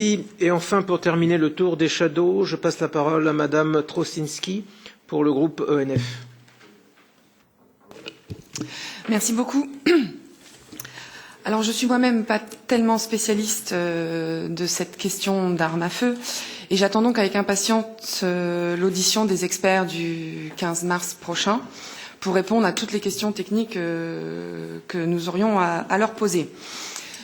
Et enfin, pour terminer le tour des shadows, je passe la parole à Madame Troszczynski pour le groupe ENF. Merci beaucoup. Alors, je suis moi-même pas tellement spécialiste de cette question d'armes à feu, et j'attends donc avec impatience l'audition des experts du 15 mars prochain pour répondre à toutes les questions techniques que nous aurions à leur poser.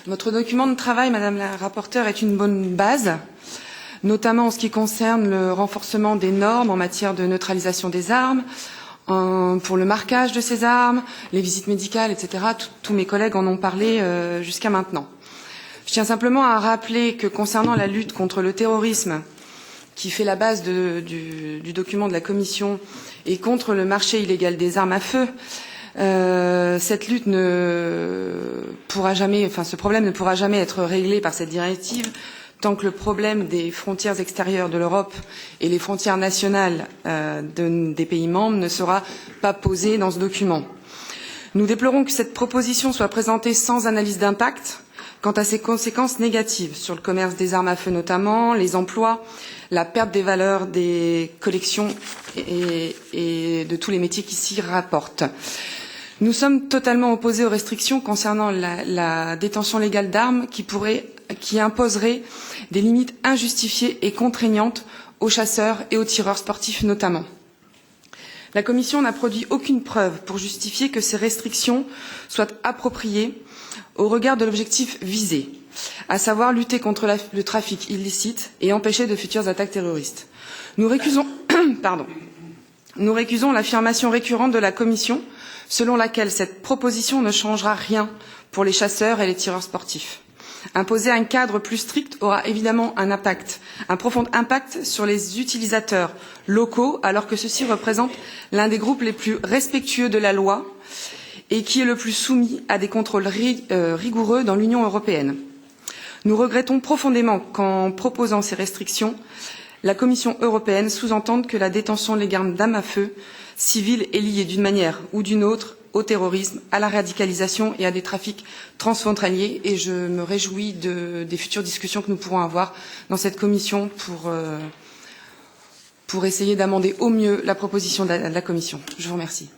Votre document de travail, Madame la rapporteure, est une bonne base, notamment en ce qui concerne le renforcement des normes en matière de neutralisation des armes, pour le marquage de ces armes, les visites médicales, etc. Tous mes collègues en ont parlé jusqu'à maintenant. Je tiens simplement à rappeler que concernant la lutte contre le terrorisme, qui fait la base du document de la Commission, et contre le marché illégal des armes à feu, cette lutte ne pourra jamais, ce problème ne pourra jamais être réglé par cette directive tant que le problème des frontières extérieures de l'Europe et les frontières nationales des pays membres ne sera pas posé dans ce document. Nous déplorons que cette proposition soit présentée sans analyse d'impact quant à ses conséquences négatives sur le commerce des armes à feu notamment, les emplois, la perte des valeurs des collections et de tous les métiers qui s'y rapportent. Nous sommes totalement opposés aux restrictions concernant la détention légale d'armes qui imposeraient des limites injustifiées et contraignantes aux chasseurs et aux tireurs sportifs notamment. La Commission n'a produit aucune preuve pour justifier que ces restrictions soient appropriées au regard de l'objectif visé, à savoir lutter contre le trafic illicite et empêcher de futures attaques terroristes. Nous récusons l'affirmation récurrente de la Commission selon laquelle cette proposition ne changera rien pour les chasseurs et les tireurs sportifs. Imposer un cadre plus strict aura évidemment un profond impact sur les utilisateurs locaux, alors que ceux-ci représentent l'un des groupes les plus respectueux de la loi et qui est le plus soumis à des contrôles rigoureux dans l'Union européenne. Nous regrettons profondément qu'en proposant ces restrictions, la Commission européenne sous-entende que la détention légale d'armes à feu civiles est liée d'une manière ou d'une autre au terrorisme, à la radicalisation et à des trafics transfrontaliers. Et je me réjouis des futures discussions que nous pourrons avoir dans cette commission pour essayer d'amender au mieux la proposition de la Commission. Je vous remercie.